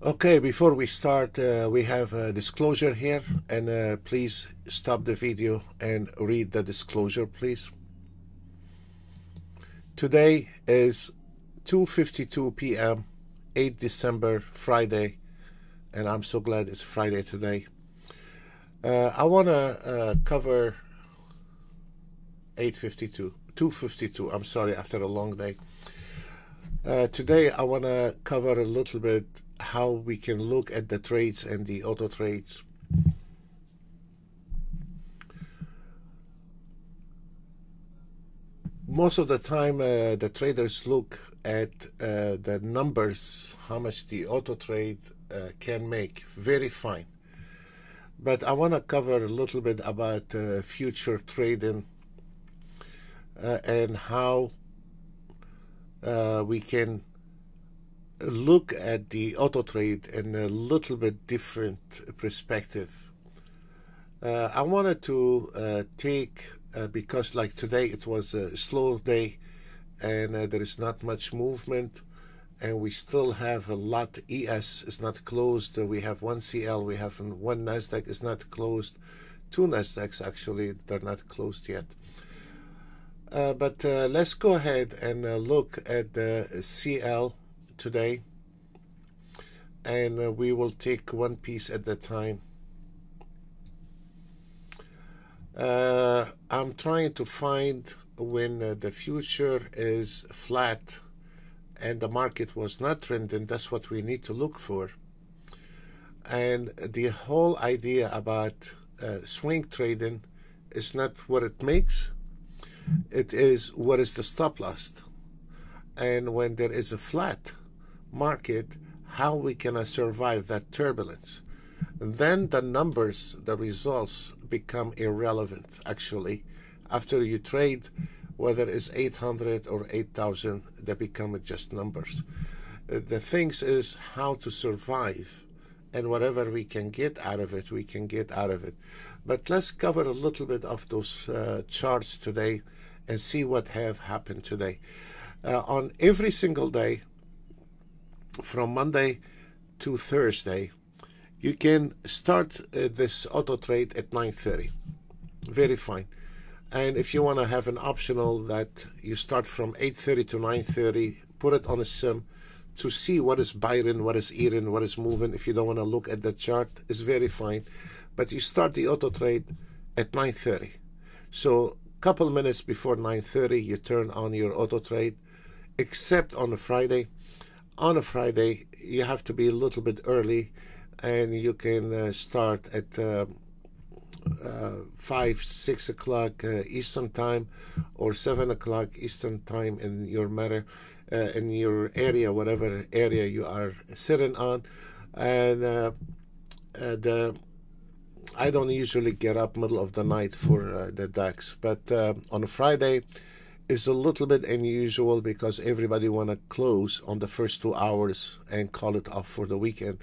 Okay, before we start, we have a disclosure here, and please stop the video and read the disclosure, please. Today is 2:52 p.m., 8 December, Friday, and I'm so glad it's Friday today. I want to cover 2:52, I'm sorry, after a long day. Today I want to cover a little bit how we can look at the trades and the auto trades. Most of the time the traders look at the numbers, how much the auto trade can make. Very fine. But I want to cover a little bit about future trading and how we can look at the auto trade in a little bit different perspective. I wanted to take, because like today it was a slow day and there is not much movement, and we still have a lot. ES is not closed. We have one CL, we have one NASDAQ is not closed, two NASDAQs actually, they're not closed yet. But let's go ahead and look at the CL today, and we will take one piece at a time. I'm trying to find when the future is flat and the market was not trending. That's what we need to look for. And the whole idea about swing trading is not what it makes, it is what is the stop loss. And when there is a flat market, how we can survive that turbulence. And then the numbers, the results become irrelevant. Actually, after you trade, whether it's 800 or 8,000, they become just numbers. The things is how to survive, and whatever we can get out of it, we can get out of it. But let's cover a little bit of those charts today and see what have happened today. On every single day, from Monday to Thursday, you can start this auto trade at 9:30. Very fine. And if you want to have an optional that you start from 8:30 to 9:30, put it on a sim to see what is buying, what is eating, what is moving. If you don't want to look at the chart, it's very fine. But you start the auto trade at 9:30. So a couple minutes before 9:30, you turn on your auto trade, except on a Friday. On a Friday, you have to be a little bit early, and you can start at 5, 6 o'clock Eastern time, or 7 o'clock Eastern time in your matter, in your area, whatever area you are sitting on. And I don't usually get up middle of the night for the DAX, but on a Friday is a little bit unusual because everybody want to close on the first 2 hours and call it off for the weekend.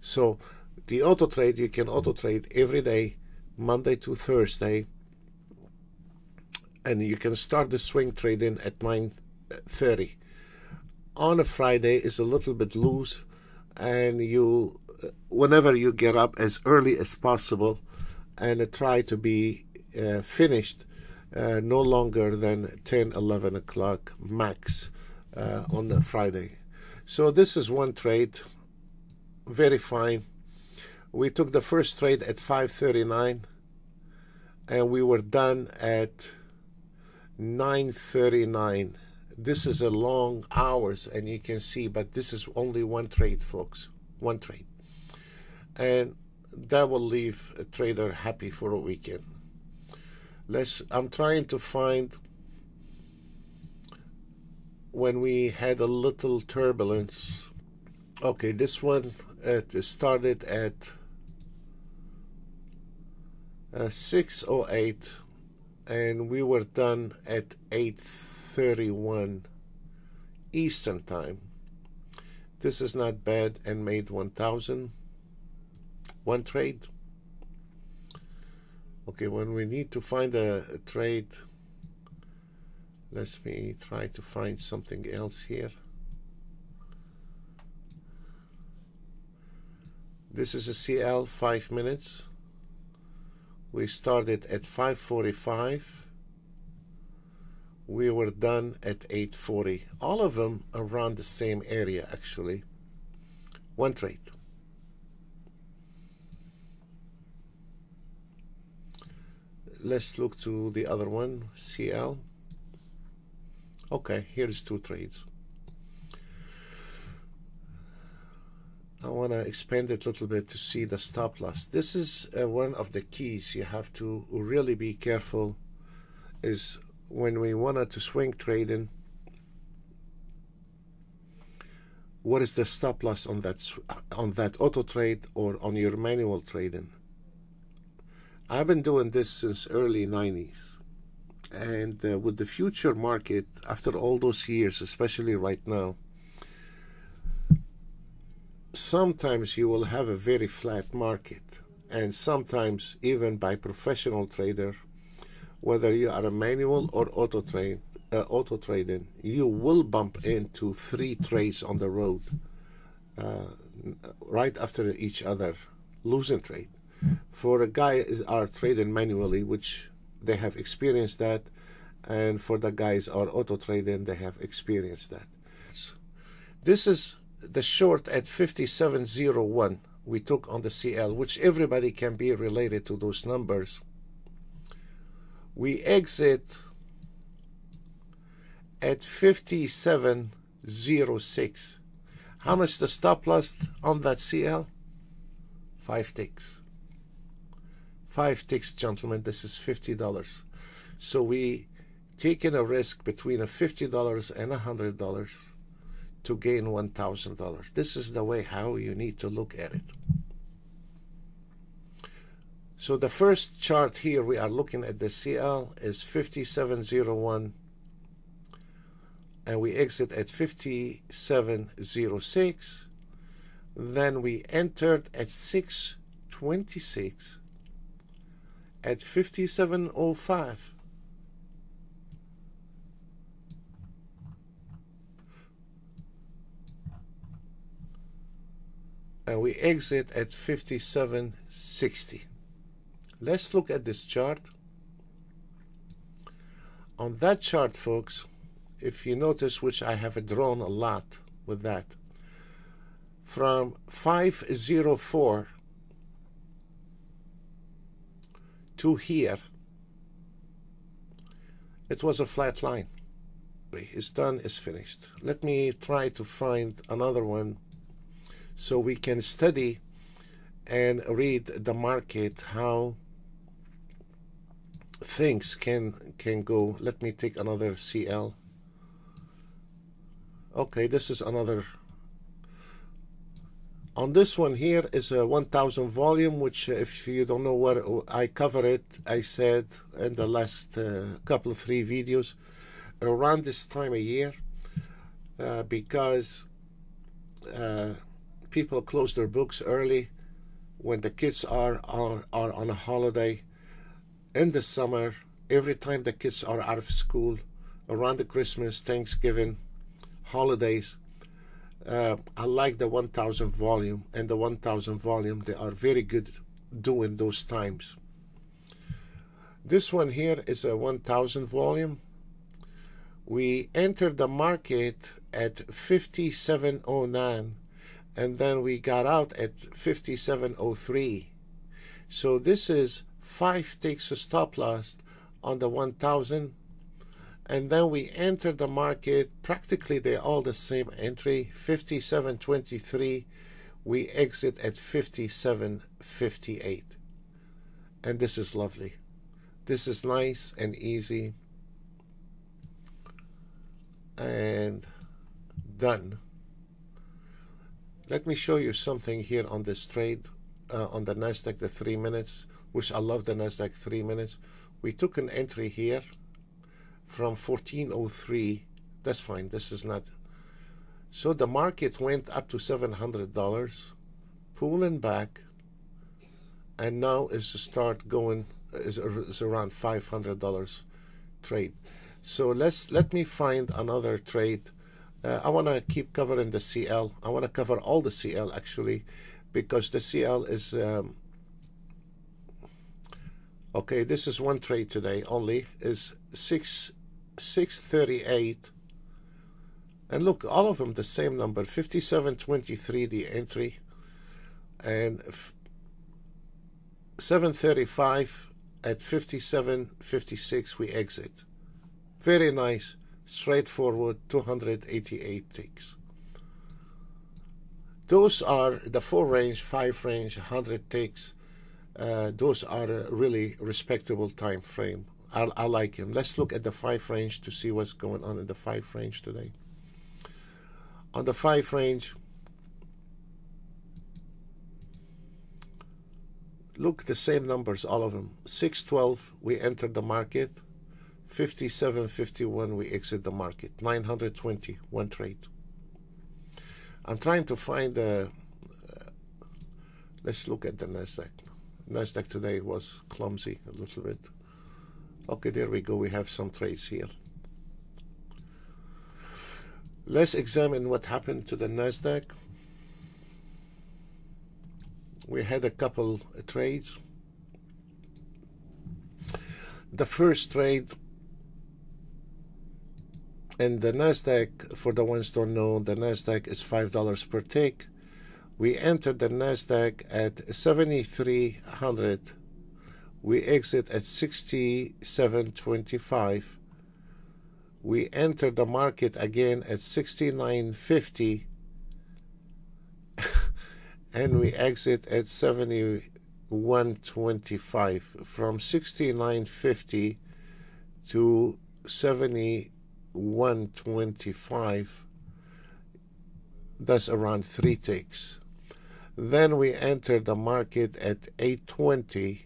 So the auto trade, you can auto trade every day, Monday to Thursday, and you can start the swing trading at 9:30. On a Friday is a little bit loose, and you, whenever you get up as early as possible, and try to be finished no longer than 10, 11 o'clock max on the Friday. So this is one trade, very fine. We took the first trade at 5:39, and we were done at 9:39. This is a long hours, and you can see, but this is only one trade, folks, one trade. And that will leave a trader happy for a weekend. I'm trying to find when we had a little turbulence. Okay, this one started at 6:08, and we were done at 8:31 Eastern time. This is not bad, and made 1,000. One trade. Okay, when we need to find a trade, let me try to find something else here. This is a CL 5 minutes. We started at 5:45. We were done at 8:40. All of them around the same area, actually. One trade. Let's look to the other one, CL. Okay, here's 2 trades. I want to expand it a little bit to see the stop loss. This is one of the keys you have to really be careful, is when we wanted to swing trading, what is the stop loss on that auto trade or on your manual trading? I've been doing this since early 90s, and with the future market, after all those years, especially right now, sometimes you will have a very flat market, and sometimes even by professional trader, whether you are a manual or auto trading, you will bump into 3 trades on the road right after each other, losing trade. For a guy is are trading manually, which they have experienced that, and for the guys are auto trading, they have experienced that. This is the short at 57.01 we took on the CL, which everybody can be related to those numbers. We exit at 57.06. How much the stop loss on that CL? 5 ticks. 5 ticks, gentlemen. This is $50. So we taking a risk between a $50 and $100 to gain $1,000. This is the way how you need to look at it. So the first chart here we are looking at the CL is 57.01, and we exit at 57.06. Then we entered at 6.26 at 57.05. And we exit at 57.60. Let's look at this chart. On that chart, folks, if you notice, which I have drawn a lot with that, from 504 to here, it was a flat line. It's done, it's finished. Let me try to find another one so we can study and read the market, how things can go. Let me take another CL. Okay, this is another. On this one here is a 1000 volume, which if you don't know what I cover it, I said in the last couple of 3 videos, around this time of year, because people close their books early when the kids are on a holiday. In the summer, every time the kids are out of school, around the Christmas, Thanksgiving, holidays, I like the 1000 volume, and the 1000 volume, they are very good doing those times. This one here is a 1000 volume. We entered the market at 57.09, and then we got out at 57.03. So this is 5 ticks of stop loss on the 1000, and then we enter the market, practically they're all the same entry, 57.23. We exit at 57.58, and this is lovely. This is nice and easy and done. Let me show you something here on this trade on the Nasdaq, the 3 minutes, which I love the Nasdaq 3 minutes. We took an entry here from 1403. That's fine. This is not. So the market went up to $700, pulling back, and now is to start going is around $500 trade. So let me find another trade. I want to keep covering the CL. I want to cover all the CL actually, because the CL is okay. This is one trade today only, is 638, and look, all of them the same number, 57.23 the entry, and 735 at 57.56 we exit. Very nice, straightforward, 288 ticks. Those are the 4 range, 5 range, 100 ticks. Those are a really respectable time frame. I like them. Let's look at the 5 range to see what's going on in the 5 range today. On the 5 range, look, the same numbers, all of them. 612, we entered the market. 57.51, we exit the market. 920, one trade. I'm trying to find let's look at the Nasdaq. Nasdaq today was clumsy a little bit. Okay, there we go. We have some trades here. Let's examine what happened to the Nasdaq. We had a couple trades. The first trade, and the Nasdaq, for the ones who don't know, the Nasdaq is $5 per tick. We entered the Nasdaq at 7,300. We exit at 67.25. We entered the market again at 69.50. And we exit at 71.25. From 69.50 to 71.25. That's around 3 ticks. Then we enter the market at 8.20.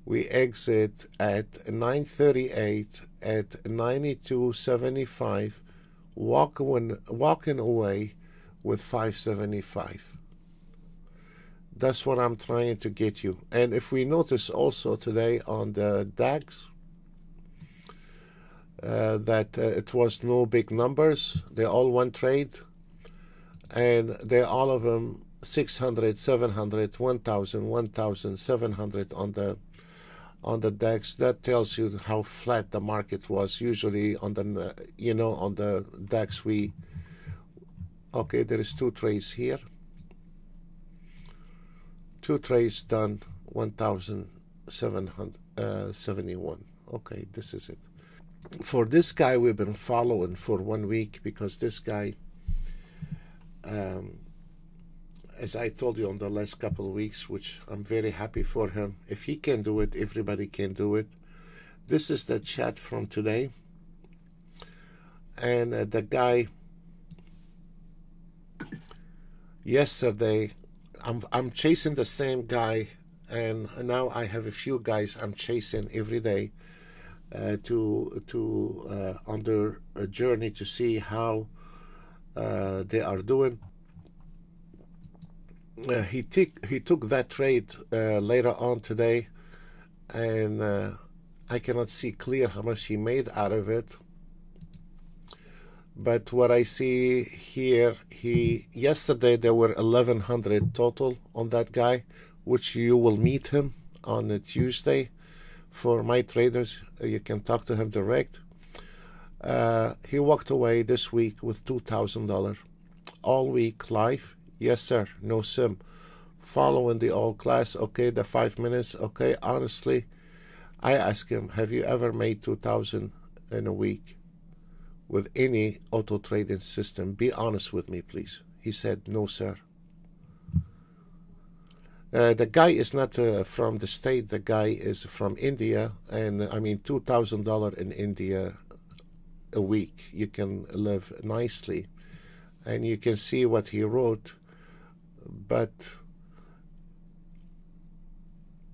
We exit at 9.38 at 92.75, walking away with 5.75. That's what I'm trying to get you. And if we notice also today on the DAX, that it was no big numbers. They're all one trade, and they're all of them 600, 700, 1,000, 1,700 on the DAX. That tells you how flat the market was. Usually on the on the DAX okay, there is 2 trades here. 2 trades done, 1,771. Okay, this is it. For this guy, we've been following for 1 week, because this guy, as I told you on the last couple of weeks, which I'm very happy for him. If he can do it, everybody can do it. This is the chat from today. And the guy, yesterday, I'm chasing the same guy, and now I have a few guys I'm chasing every day. Under a journey to see how they are doing. He took that trade later on today, and I cannot see clear how much he made out of it. But what I see here, yesterday there were 1,100 total on that guy, which you will meet him on a Tuesday. For my traders, you can talk to him direct. He walked away this week with $2,000. All week live. Yes, sir. No sim. Following the old class. Okay, the 5 minutes. Okay, honestly, I asked him, have you ever made 2,000 in a week with any auto trading system? Be honest with me, please. He said, no, sir. The guy is not from the state. The guy is from India, and I mean $2,000 in India a week. You can live nicely, and you can see what he wrote. But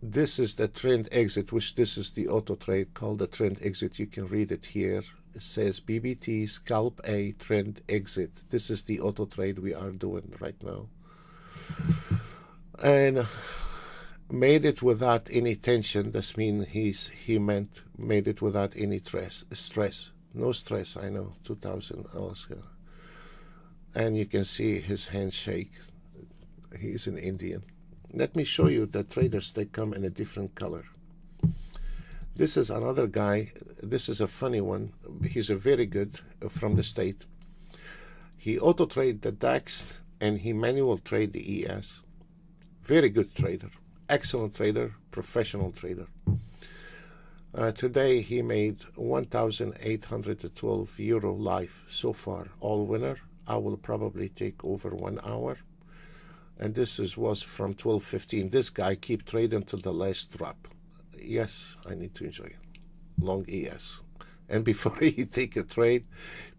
this is the trend exit, which this is the auto trade called the trend exit. You can read it here. It says BBT scalp A trend exit. This is the auto trade we are doing right now. And made it without any tension. This means he made it without any stress. No stress, I know. 2,000 Oscar. And you can see his handshake. He's an Indian. Let me show you the traders. They come in a different color. This is another guy. This is a funny one. He's a very good from the state. He auto trade the DAX and he manual trade the ES. Very good trader, excellent trader, professional trader. Today he made 1,812 euro live so far, all winner. I will probably take over 1 hour. And this was from 12:15. This guy keep trading till the last drop. Yes, I need to enjoy it. Long ES. And before he take a trade,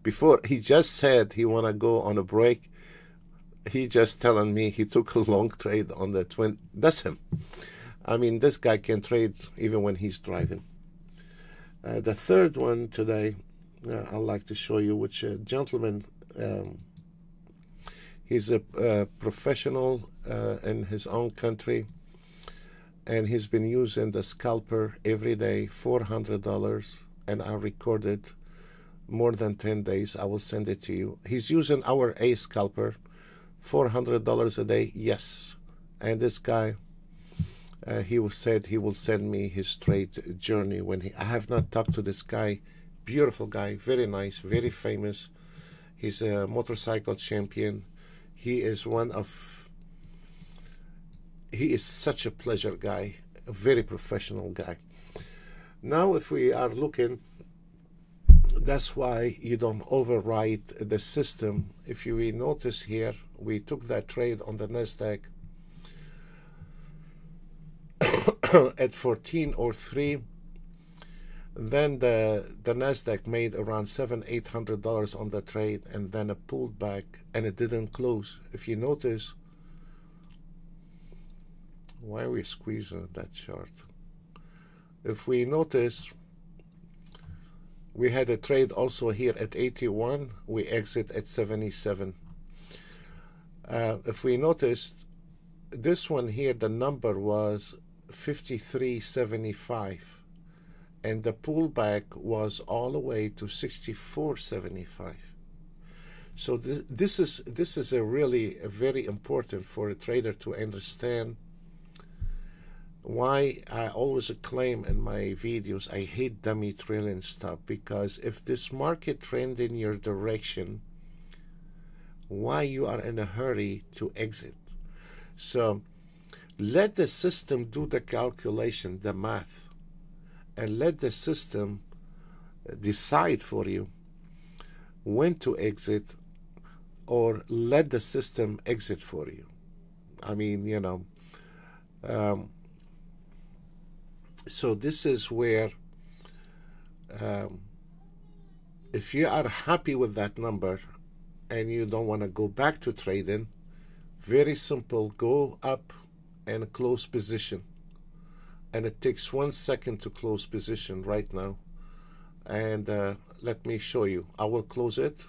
before he just said he want to go on a break, he just telling me he took a long trade on the twin. That's him. I mean, this guy can trade even when he's driving. The third one today, I'd like to show you, which gentleman, he's a professional in his own country, and he's been using the scalper every day, $400, and I recorded more than 10 days. I will send it to you. He's using our A scalper, $400 a day, yes. And this guy, he said he will send me his trade journey when I have not talked to this guy. Beautiful guy, very nice, very famous. He's a motorcycle champion. He is such a pleasure guy, a very professional guy. Now, if we are looking, that's why you don't overwrite the system. If you notice here, we took that trade on the NASDAQ at 1403. Then the NASDAQ made around $700-800 on the trade, and then it pulled back and it didn't close. If you notice, why are we squeezing that chart? If we notice, we had a trade also here at 81. We exit at 77. If we noticed, this one here, the number was 53.75. And the pullback was all the way to 64.75. So this is a really very important for a trader to understand. Why I always claim in my videos I hate dummy trailing stop, because if this market trend in your direction, why you are in a hurry to exit? So let the system do the calculation, the math, and let the system decide for you when to exit, or let the system exit for you. I mean, you know, so this is where if you are happy with that number and you don't want to go back to trading, very simple, go up and close position. And it takes 1 second to close position right now. And let me show you. I will close it.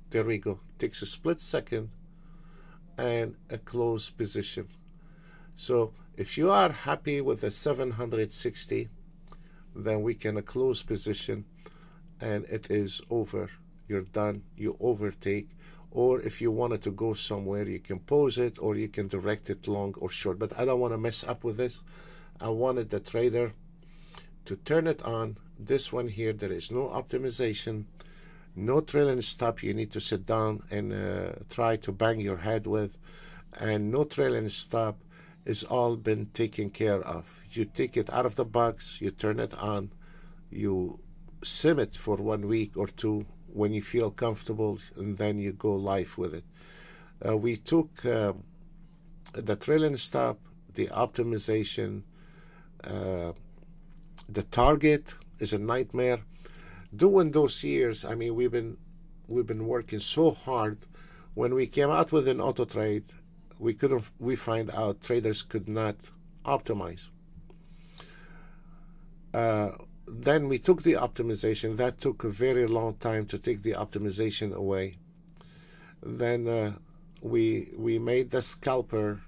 There we go. Takes a split second and a close position. So if you are happy with the 760, then we can close position and it is over. You're done. You overtake. Or if you wanted to go somewhere, you can pause it, or you can direct it long or short. But I don't want to mess up with this. I wanted the trader to turn it on. This one here, there is no optimization, no trailing stop you need to sit down and try to bang your head with, and no trailing stop is all been taken care of. You take it out of the box, you turn it on, you sim it for 1 week or two when you feel comfortable, and then you go live with it. We took the trailing stop, the optimization, the target is a nightmare. During those years, I mean, we've been working so hard. When we came out with an auto trade, we find out traders could not optimize. Then we took the optimization. That took a very long time to take the optimization away. Then we made the scalper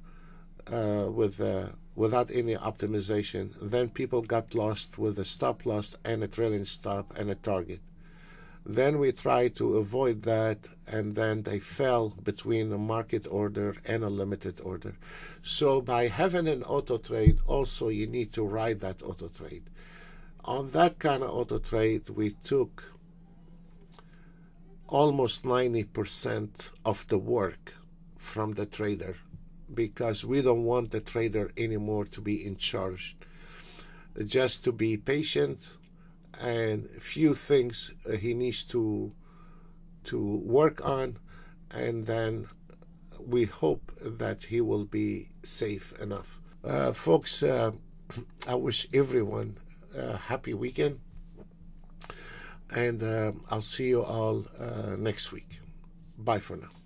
without any optimization. Then people got lost with a stop loss and a trailing stop and a target. Then we tried to avoid that, and then they fell between a market order and a limited order. So by having an auto trade, also you need to ride that auto trade. On that kind of auto trade, we took almost 90% of the work from the trader, because we don't want the trader anymore to be in charge. Just to be patient, and few things he needs to work on, and then we hope that he will be safe enough. Folks, I wish everyone a happy weekend, and I'll see you all next week. Bye for now.